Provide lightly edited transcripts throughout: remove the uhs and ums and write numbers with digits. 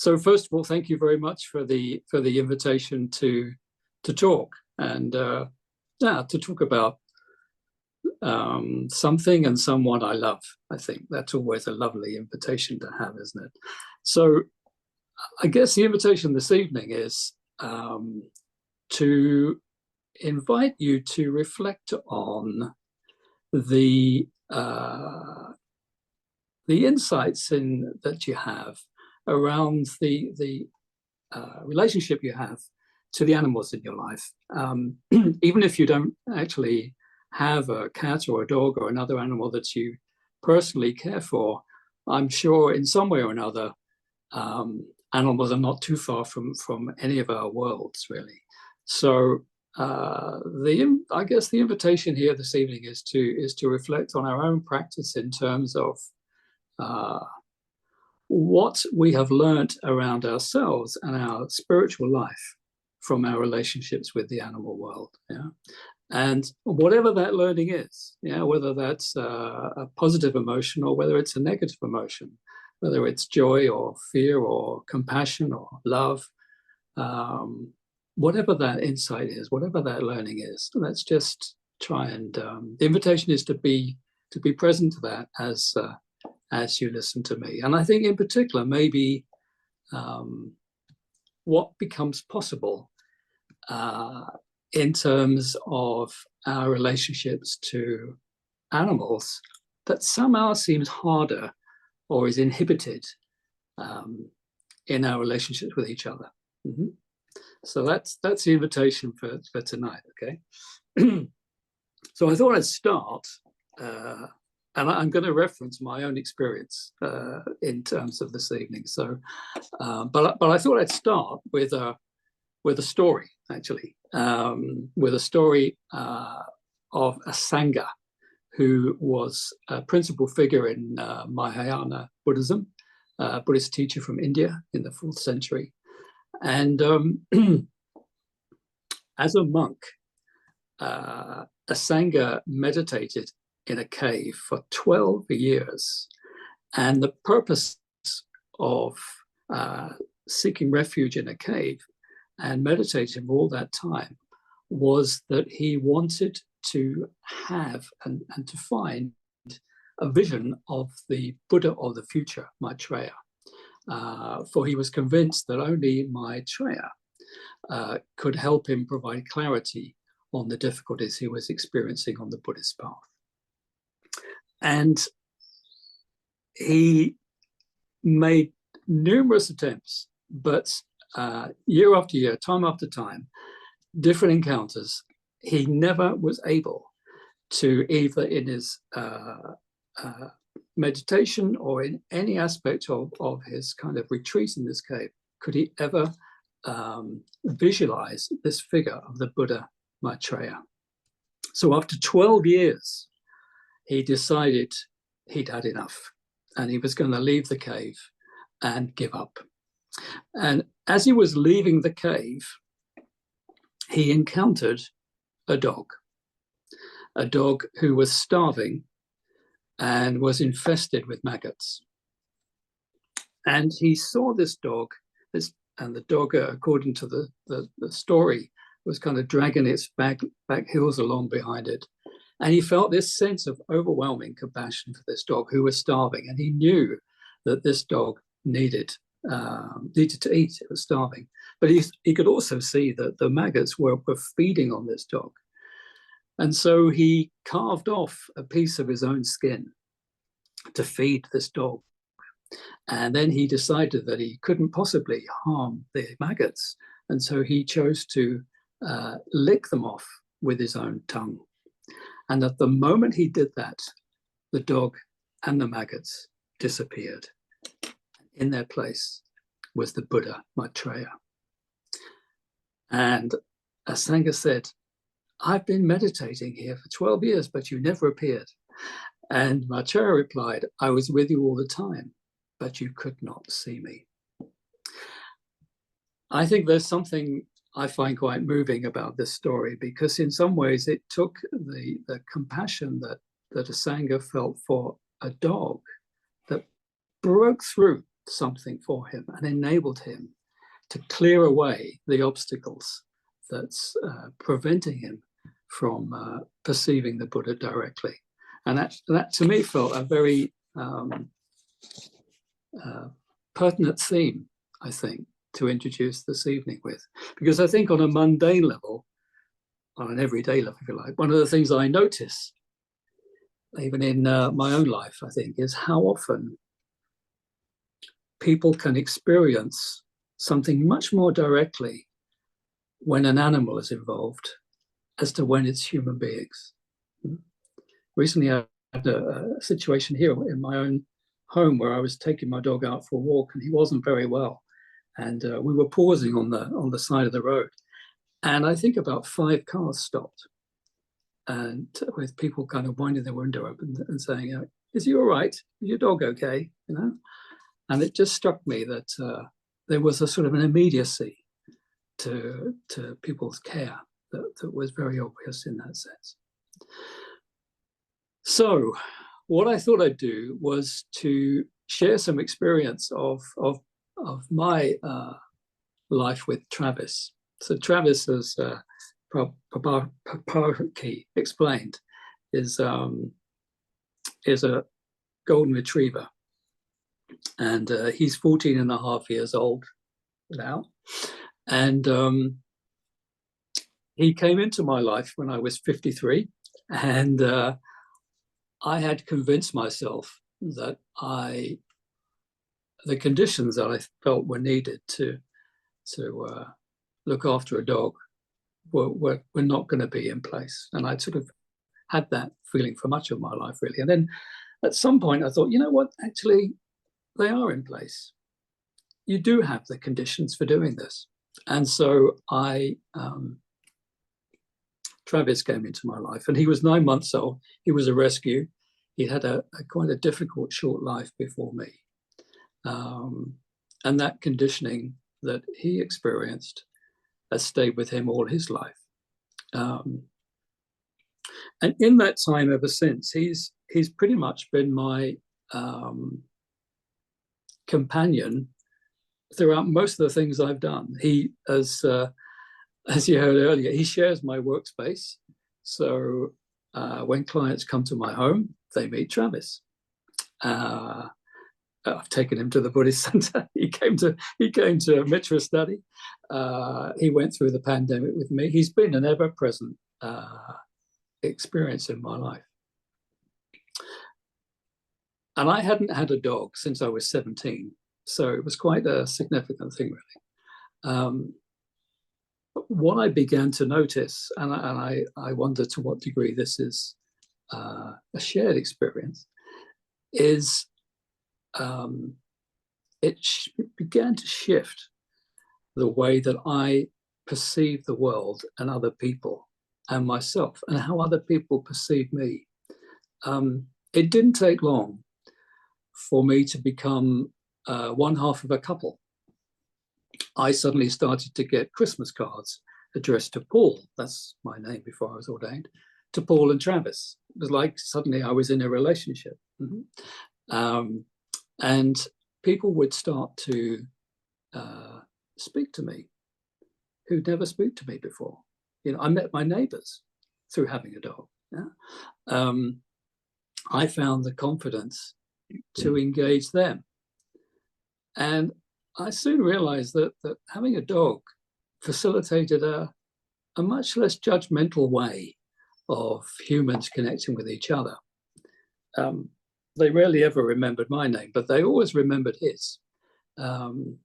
So first of all, thank you very much for the invitation to talk and to talk about something and someone I love. I think that's always a lovely invitation to have, isn't it? So I guess the invitation this evening is to invite you to reflect on the insights that you have around the relationship you have to the animals in your life. Even if you don't actually have a cat or a dog or another animal that you personally care for, I'm sure in some way or another, animals are not too far from any of our worlds, really. So I guess the invitation here this evening is to reflect on our own practice in terms of what we have learned around ourselves and our spiritual life from our relationships with the animal world. Yeah. And whatever that learning is, yeah, whether that's a positive emotion or whether it's a negative emotion, whether it's joy or fear or compassion or love, whatever that insight is, whatever that learning is, let's just try and the invitation is to be present to that as you listen to me. And I think in particular, maybe what becomes possible in terms of our relationships to animals that somehow seems harder or is inhibited in our relationships with each other. Mm-hmm. So that's the invitation for tonight, okay? So I thought I'd start, and I'm going to reference my own experience in terms of this evening. So, but I thought I'd start with a story, actually, with a story of Asanga, who was a principal figure in Mahayana Buddhism, a Buddhist teacher from India in the 4th century. And as a monk, Asanga meditated in a cave for 12 years. And the purpose of seeking refuge in a cave and meditating all that time was that he wanted to have and to find a vision of the Buddha of the future, Maitreya. For he was convinced that only Maitreya could help him provide clarity on the difficulties he was experiencing on the Buddhist path. And he made numerous attempts, but year after year, time after time, different encounters, he never was able to, either in his meditation or in any aspect of his kind of retreat in this cave, could he ever visualize this figure of the Buddha Maitreya. So after 12 years, he decided he'd had enough and he was going to leave the cave and give up. And as he was leaving the cave, he encountered a dog who was starving and was infested with maggots. And he saw this dog, and the dog, according to the story, was kind of dragging its back heels along behind it. And he felt this sense of overwhelming compassion for this dog who was starving. And he knew that this dog needed to eat. It was starving. But he could also see that the maggots were feeding on this dog. And so he carved off a piece of his own skin to feed this dog. And then he decided that he couldn't possibly harm the maggots. And so he chose to lick them off with his own tongue. And at the moment he did that, the dog and the maggots disappeared. In their place was the Buddha Maitreya. And Asanga said, "I've been meditating here for 12 years, but you never appeared." And Maitreya replied, "I was with you all the time, but you could not see me." I think there's something I find quite moving about this story, because in some ways it took the compassion that Asanga felt for a dog that broke through something for him and enabled him to clear away the obstacles that's preventing him from perceiving the Buddha directly. And that to me felt a very pertinent theme, I think, to introduce this evening with. Because I think on a mundane level, on an everyday level, if you like, one of the things I notice, even in my own life, I think, is how often people can experience something much more directly when an animal is involved as to when it's human beings. Recently, I had a situation here in my own home where I was taking my dog out for a walk and he wasn't very well. And we were pausing on the side of the road. And I think about 5 cars stopped, and with people kind of winding their window open and saying, "Is he all right? Is your dog okay?" You know, and it just struck me that there was a sort of an immediacy to people's care that was very obvious in that sense. So, what I thought I'd do was to share some experience of my life with Travis. So Travis, as Paparki explained, is a golden retriever, and he's 14 and a half years old now. And he came into my life when I was 53, and I had convinced myself that the conditions that I felt were needed to look after a dog were not going to be in place. And I'd sort of had that feeling for much of my life, really. And then at some point I thought, you know what, actually, they are in place. You do have the conditions for doing this. And so Travis came into my life, and he was 9 months old. He was a rescue. He had a quite a difficult, short life before me. And that conditioning that he experienced has stayed with him all his life. And in that time ever since, he's pretty much been my companion throughout most of the things I've done. He, as you heard earlier, he shares my workspace. So when clients come to my home, they meet Travis. I've taken him to the Buddhist center. He came to Mitra study. He went through the pandemic with me. He's been an ever-present experience in my life. And I hadn't had a dog since I was 17, so it was quite a significant thing, really. What I began to notice, and I wonder to what degree this is a shared experience, is it began to shift the way that I perceive the world and other people and myself, and how other people perceive me. It didn't take long for me to become one half of a couple. I suddenly started to get Christmas cards addressed to Paul, that's my name before I was ordained, to Paul and Travis. It was like suddenly I was in a relationship. And people would start to speak to me who'd never spoken to me before. You know, I met my neighbors through having a dog. Yeah? I found the confidence to engage them. And I soon realized that having a dog facilitated a much less judgmental way of humans connecting with each other. They rarely ever remembered my name, but they always remembered his. And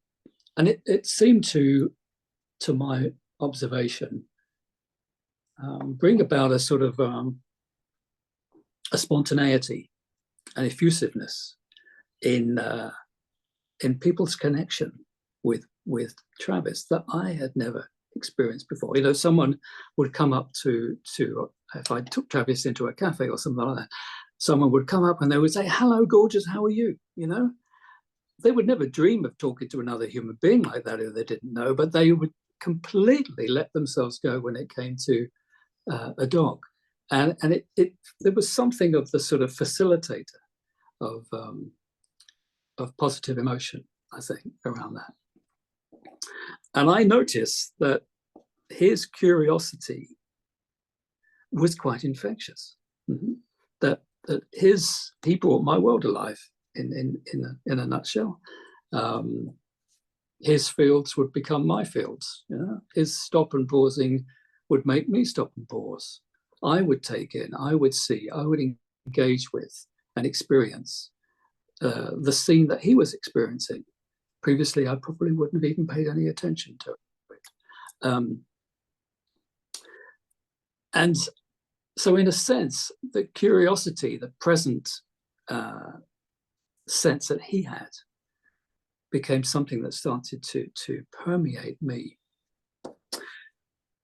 it seemed to my observation, bring about a sort of a spontaneity and effusiveness in people's connection with Travis that I had never experienced before. You know, someone would come up to if I took Travis into a cafe or something like that, someone would come up and they would say, "Hello, gorgeous, how are you?" You know, they would never dream of talking to another human being like that who they didn't know, but they would completely let themselves go when it came to a dog. And there was something of the sort of facilitator of positive emotion I think, around that. And I noticed that his curiosity was quite infectious. Mm-hmm. That he brought my world alive in a nutshell. His fields would become my fields. You know? His stop and pausing would make me stop and pause. I would take in, I would see, I would engage with and experience the scene that he was experiencing. Previously, I probably wouldn't have even paid any attention to it. And so in a sense, the curiosity, the present sense that he had became something that started to permeate me.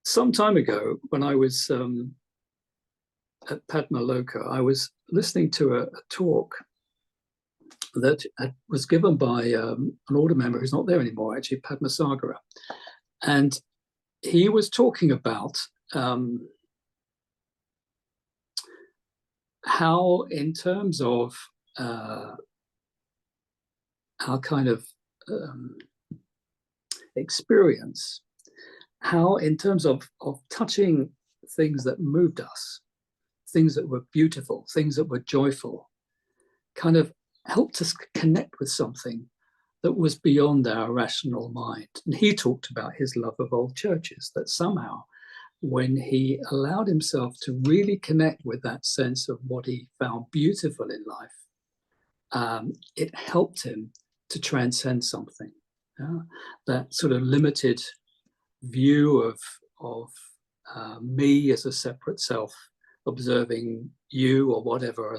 Some time ago, when I was at Padma Loka, I was listening to a talk that was given by an order member who's not there anymore, actually, Padma Sagara. And he was talking about how, in terms of our kind of experience, how in terms of touching things that moved us, things that were beautiful, things that were joyful, kind of helped us connect with something that was beyond our rational mind. And he talked about his love of old churches, that somehow when he allowed himself to really connect with that sense of what he found beautiful in life, it helped him to transcend something. That sort of limited view of me as a separate self, observing you or whatever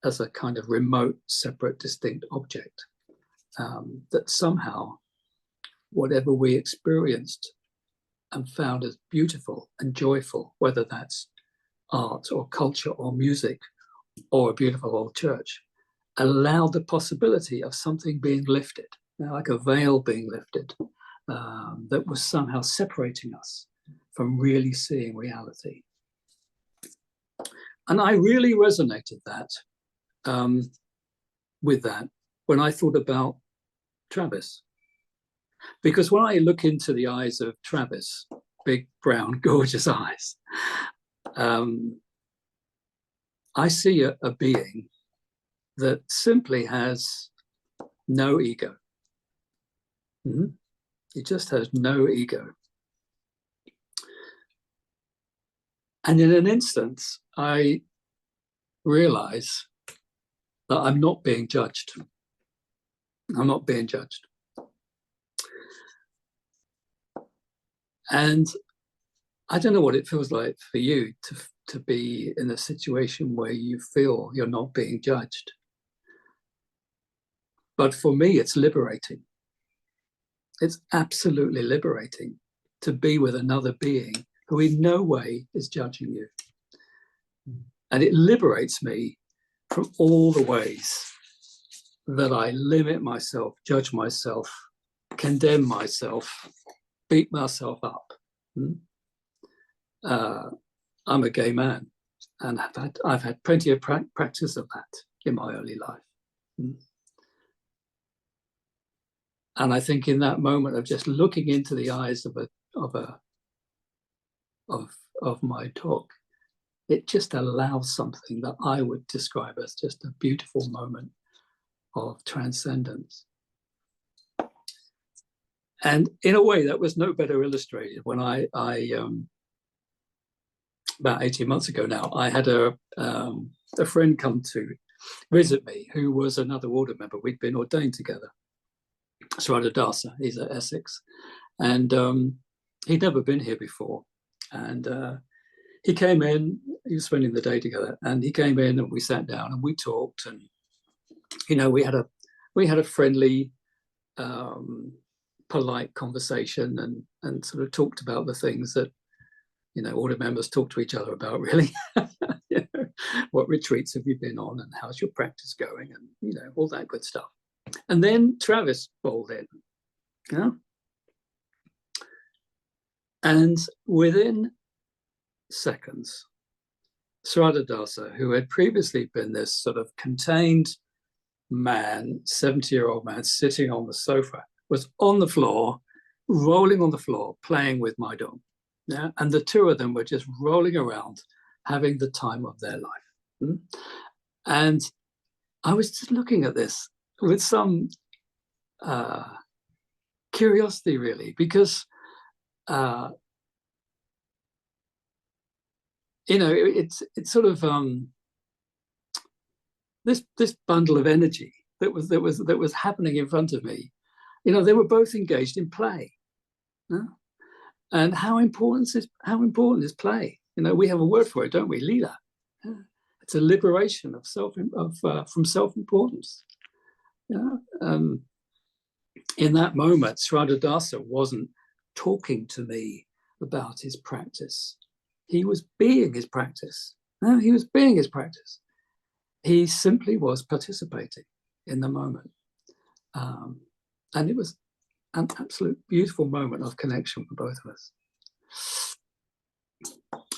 as a kind of remote, separate, distinct object. That somehow whatever we experienced and found as beautiful and joyful, whether that's art or culture or music or a beautiful old church, allowed the possibility of something being lifted, like a veil being lifted, that was somehow separating us from really seeing reality. And I really resonated with that when I thought about Travis. Because when I look into the eyes of Travis, big, brown, gorgeous eyes, I see a being that simply has no ego. Mm-hmm. He just has no ego. And in an instant, I realize that I'm not being judged. I'm not being judged. And I don't know what it feels like for you to be in a situation where you feel you're not being judged. But for me, it's liberating. It's absolutely liberating to be with another being who in no way is judging you. And it liberates me from all the ways that I limit myself, judge myself, condemn myself, beat myself up. I'm a gay man, and I've had plenty of practice of that in my early life. And I think in that moment of just looking into the eyes of my dog, it just allows something that I would describe as just a beautiful moment of transcendence. And in a way, that was no better illustrated when I about 18 months ago now, I had a friend come to visit me who was another order member. We'd been ordained together. Aryajnana, he's at Essex, and he'd never been here before. And he came in, he was spending the day together, and he came in and we sat down and we talked, and we had a friendly, polite conversation, and sort of talked about the things that order members talk to each other about, really. What retreats have you been on, and how's your practice going, and all that good stuff. And then Travis bowled in, and within seconds, Aryajnana, who had previously been this sort of contained, man, 70-year-old man, sitting on the sofa, was on the floor, rolling on the floor, playing with my dog. Yeah? And the two of them were just rolling around, having the time of their life. And I was just looking at this with some curiosity, really, because it's sort of this bundle of energy that was happening in front of me. They were both engaged in play. And how important is play? We have a word for it, don't we? Lila. It's a liberation of from self-importance. In that moment, Sradadasa wasn't talking to me about his practice. He was being his practice. No, he was being his practice. He simply was participating in the moment. And it was an absolute beautiful moment of connection for both of us.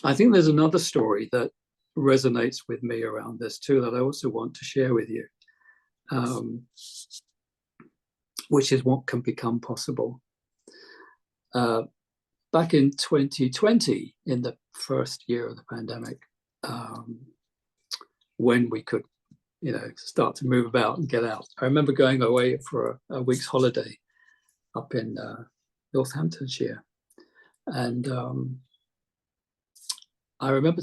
I think there's another story that resonates with me around this too, that I also want to share with you, which is what can become possible. Back in 2020, in the first year of the pandemic, when we could, start to move about and get out, I remember going away for a week's holiday up in Northamptonshire, and I remember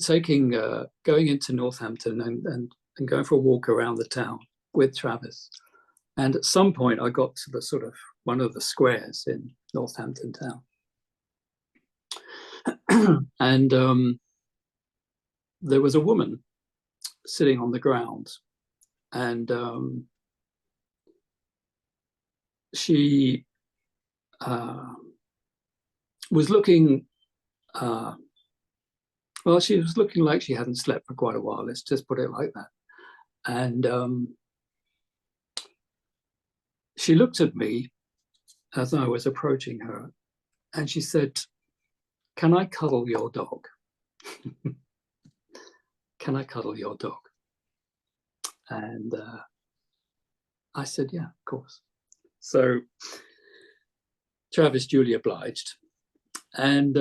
going into Northampton and going for a walk around the town with Travis. And at some point, I got to the sort of one of the squares in Northampton town. And there was a woman sitting on the ground, and she was looking, she was looking like she hadn't slept for quite a while, let's just put it like that. And she looked at me as I was approaching her, and she said, "Can I cuddle your dog?" Can I cuddle your dog? And I said, yeah, of course. So Travis duly obliged. And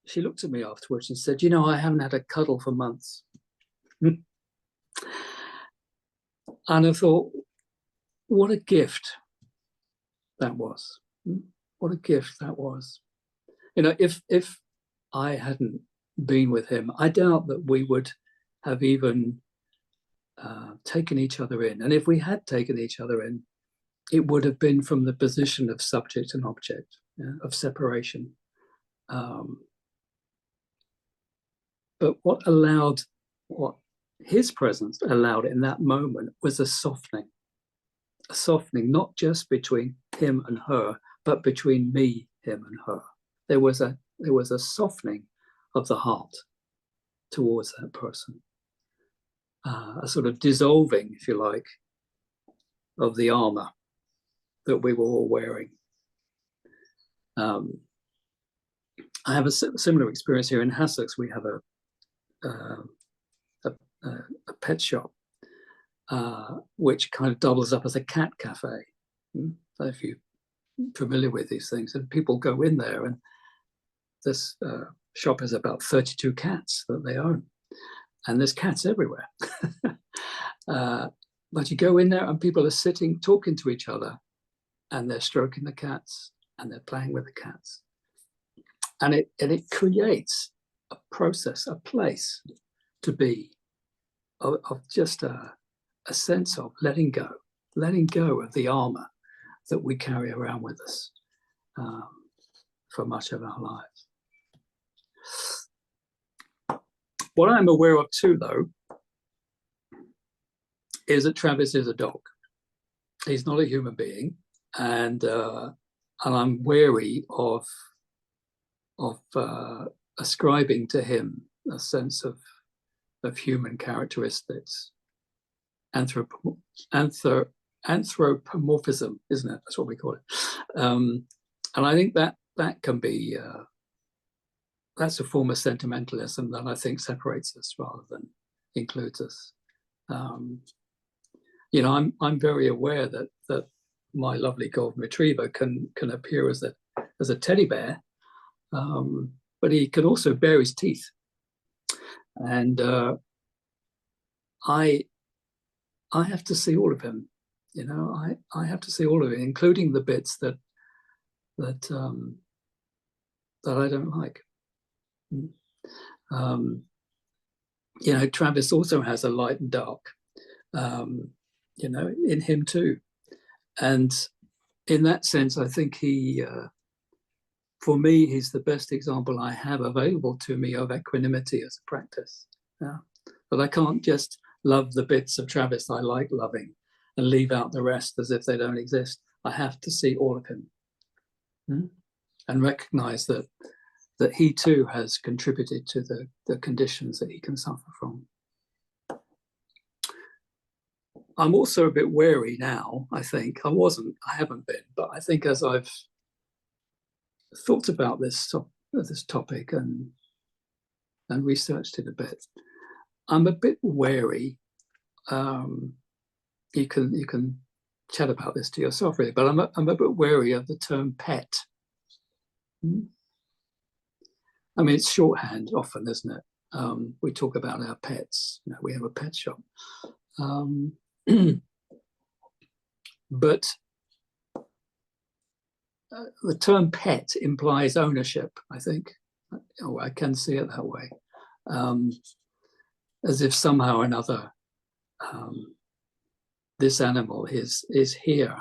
she looked at me afterwards and said, I haven't had a cuddle for months. And I thought, what a gift that was. What a gift that was. If I hadn't been with him, I doubt that we would have even taken each other in. And if we had taken each other in, it would have been from the position of subject and object, of separation. But what his presence allowed in that moment was a softening, not just between him and her, but between me, him, and her. There was a softening of the heart towards that person, a sort of dissolving, if you like, of the armor that we were all wearing. I have a similar experience here in Hassocks. We have a pet shop, which kind of doubles up as a cat cafe. If you're familiar with these things, and people go in there, and this shop has about 32 cats that they own, and there's cats everywhere. But you go in there and people are sitting, talking to each other, and they're stroking the cats and they're playing with the cats. And it creates a process, a place to be of just a sense of letting go of the armor that we carry around with us for much of our lives. What I'm aware of too, though, is that Travis is a dog. He's not a human being, and I'm wary of ascribing to him a sense of human characteristics. Anthropomorphism, isn't it? That's what we call it. And I think that can be that's a form of sentimentalism that I think separates us rather than includes us. You know, I'm very aware that my lovely golden retriever can appear as a teddy bear, but he can also bare his teeth, and I have to see all of him. You know, I have to see all of it, including the bits that I don't like. You know, Travis also has a light and dark, you know, in him too. And in that sense, I think he, for me, he's the best example I have available to me of equanimity as a practice. Yeah? But I can't just love the bits of Travis I like loving and leave out the rest as if they don't exist. I have to see all of him and recognize that he too has contributed to the conditions that he can suffer from. I'm also a bit wary now, I think. I haven't been, but I think as I've thought about this topic and researched it a bit, I'm a bit wary. You can chat about this to yourself, really, but I'm a bit wary of the term pet. I mean, it's shorthand often, isn't it? We talk about our pets. You know, we have a pet shop. But the term pet implies ownership, I think. Oh, I can see it that way. As if somehow or another this animal is here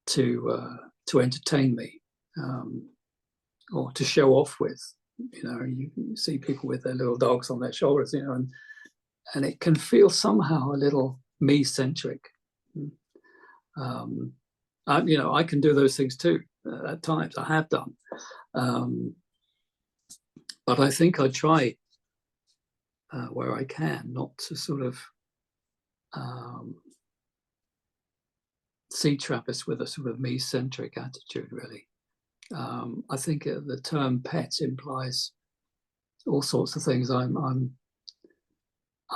to entertain me or to show off with. You know, you see people with their little dogs on their shoulders, you know, and it can feel somehow a little me-centric. You know, I can do those things too at times. I have done. But I think I try where I can not to sort of see Travis with a sort of me-centric attitude, really. I think the term pet implies all sorts of things I'm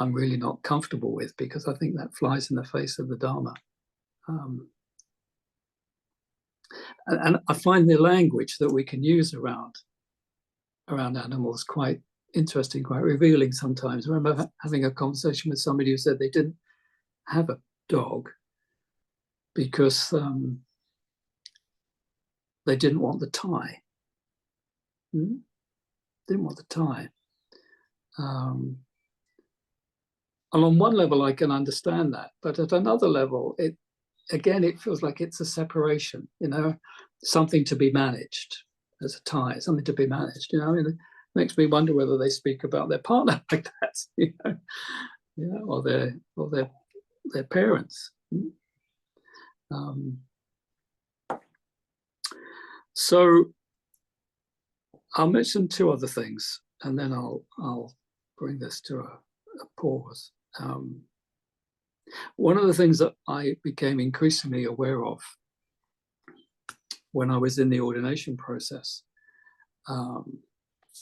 really not comfortable with, because I think that flies in the face of the Dharma. And I find the language that we can use around animals quite interesting, quite revealing sometimes. I remember having a conversation with somebody who said they didn't have a dog because they didn't want the tie. Didn't want the tie. And on one level, I can understand that, but at another level, it feels like it's a separation. You know, something to be managed as a tie, something to be managed. You know, I mean, it makes me wonder whether they speak about their partner like that, you know, yeah, or their parents. So I'll mention two other things, and then I'll bring this to a pause. One of the things that I became increasingly aware of when I was in the ordination process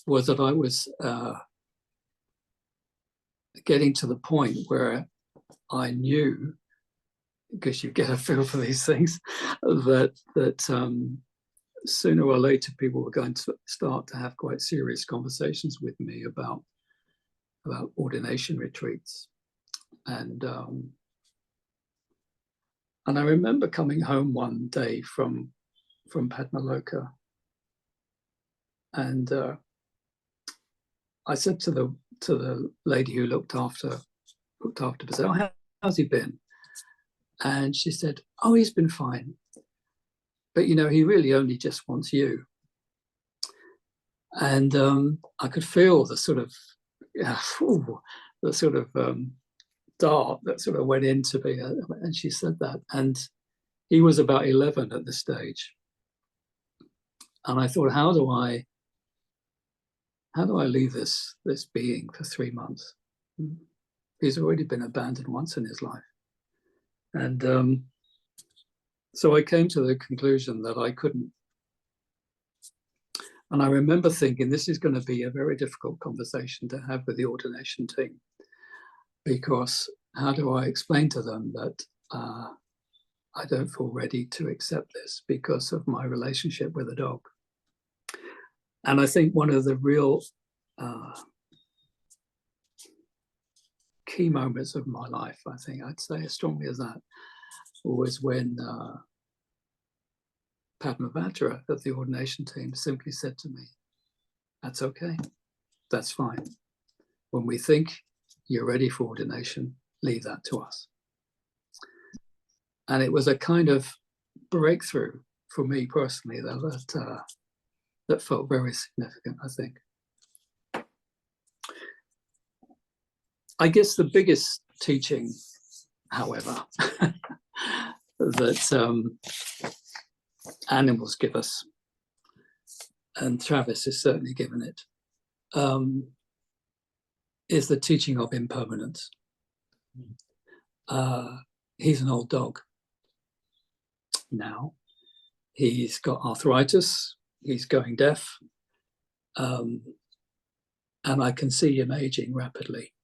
was that I was getting to the point where I knew, because you get a feel for these things, that sooner or later people were going to start to have quite serious conversations with me about ordination retreats. And I remember coming home one day from Padmaloka, and I said to the lady who looked after me, "Oh, how's he been?" And she said, "Oh, he's been fine, but you know, he really only just wants you." And I could feel the sort of dart that sort of went into me, and she said that. And he was about 11 at this stage, and I thought, how do I leave this being for 3 months? He's already been abandoned once in his life. And so I came to the conclusion that I couldn't. And I remember thinking, this is going to be a very difficult conversation to have with the ordination team, because how do I explain to them that I don't feel ready to accept this because of my relationship with a dog? And I think one of the real key moments of my life, I think I'd say as strongly as that, was when Padmavajra of the ordination team simply said to me, "That's okay, that's fine. When we think you're ready for ordination, leave that to us." And it was a kind of breakthrough for me personally that felt very significant, I think. I guess the biggest teaching, however, that animals give us, and Travis has certainly given it, is the teaching of impermanence. He's an old dog now. He's got arthritis, he's going deaf, and I can see him aging rapidly.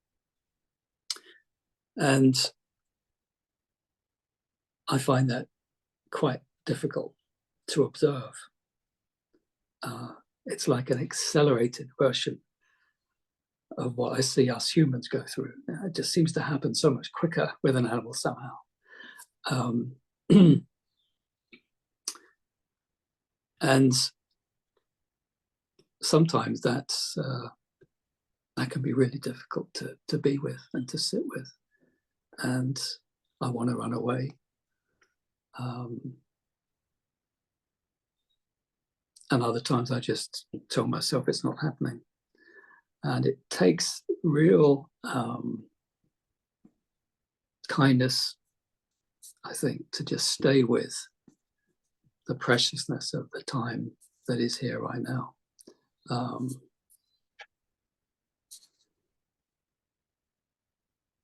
And I find that quite difficult to observe. It's like an accelerated version of what I see us humans go through. It just seems to happen so much quicker with an animal somehow. And sometimes that can be really difficult to be with and to sit with. And I want to run away. And other times I just tell myself it's not happening. And it takes real kindness, I think, to just stay with the preciousness of the time that is here right now.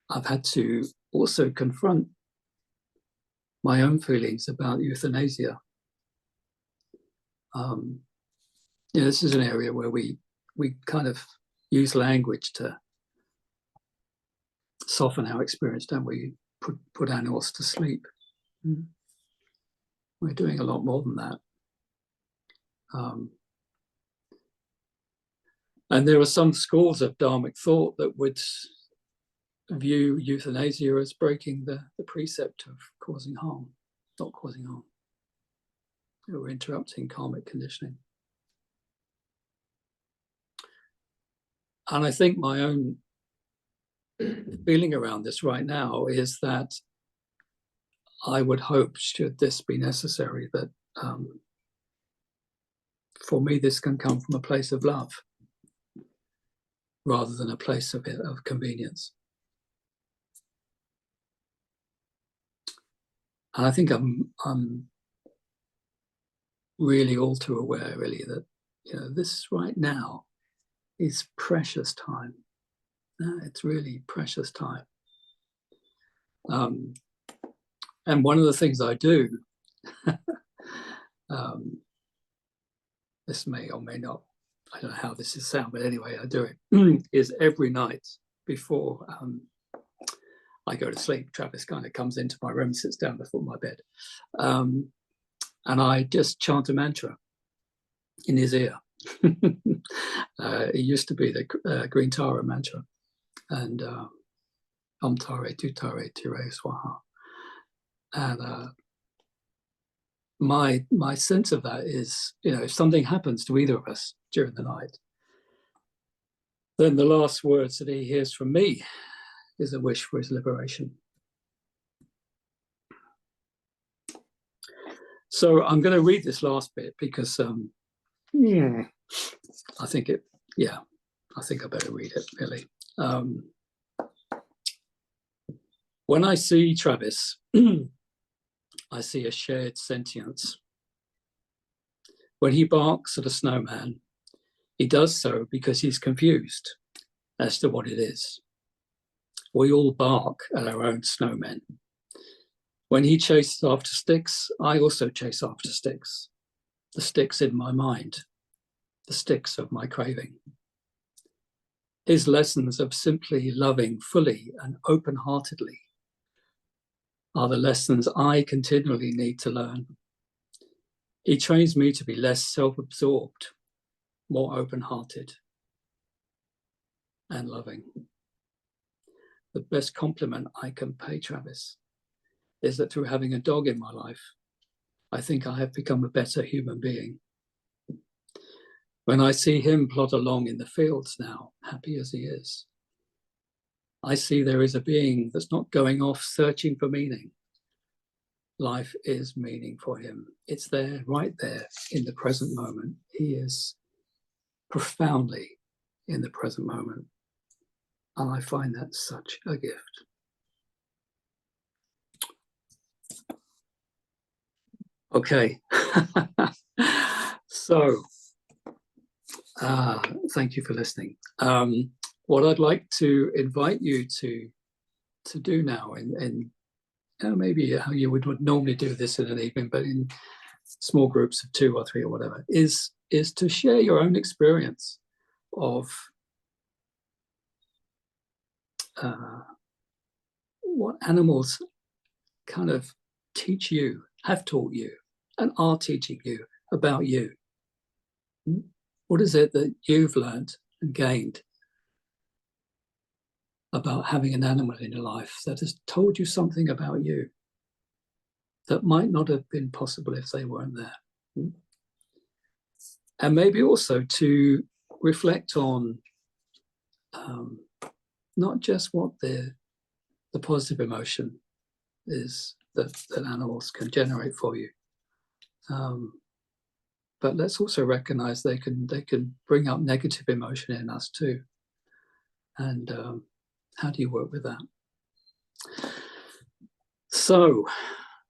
I've had to also confront my own feelings about euthanasia. This is an area where we kind of use language to soften our experience, don't we? Put animals to sleep. We're doing a lot more than that. And there are some schools of Dharmic thought that would view euthanasia as breaking the precept of causing harm, not causing harm. Or interrupting karmic conditioning. And I think my own feeling around this right now is that I would hope, should this be necessary, that for me this can come from a place of love rather than a place of convenience. And I think I'm really all too aware, really, that this right now is precious time. It's really precious time. And one of the things I do, this may or may not, I don't know how this is sound, but anyway, I do it, is every night before I go to sleep, Travis kind of comes into my room, sits down before my bed, and I just chant a mantra in his ear. It used to be the Green Tara mantra, and Om Tare, Tu Tare, Tire Swaha. And my sense of that is, if something happens to either of us during the night, then the last words that he hears from me is a wish for his liberation. So I'm going to read this last bit because I think I better read it, really. When I see Travis, I see a shared sentience. When he barks at a snowman, he does so because he's confused as to what it is. We all bark at our own snowmen. When he chases after sticks, I also chase after sticks. The sticks in my mind, the sticks of my craving. His lessons of simply loving fully and open-heartedly are the lessons I continually need to learn. He trains me to be less self-absorbed, more open-hearted and loving. The best compliment I can pay Travis is that through having a dog in my life, I think I have become a better human being. When I see him plod along in the fields now, happy as he is, I see there is a being that's not going off searching for meaning. Life is meaning for him. It's there, right there in the present moment. He is profoundly in the present moment. And I find that such a gift. Okay. So, thank you for listening. What I'd like to invite you to do now, in maybe how you would normally do this in an evening, but in small groups of 2 or 3 or whatever, is to share your own experience of what animals kind of teach you, have taught you, and are teaching you about you. What is it that you've learned and gained about having an animal in your life that has told you something about you that might not have been possible if they weren't there? And maybe also to reflect on not just what the positive emotion is that animals can generate for you, but let's also recognize they can bring up negative emotion in us too. And how do you work with that? So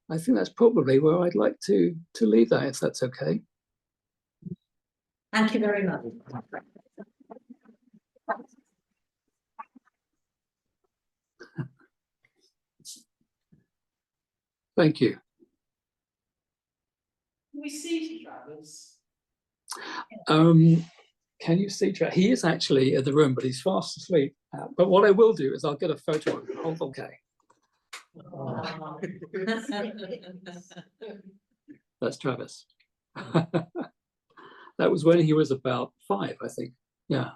I think that's probably where I'd like to leave that, if that's okay. Thank you very much. Thank you. Can we see Travis? Can you see Travis? He is actually in the room, but he's fast asleep. But what I will do is I'll get a photo of him. Hold on, okay. Oh. That's Travis. That was when he was about 5, I think. Yeah.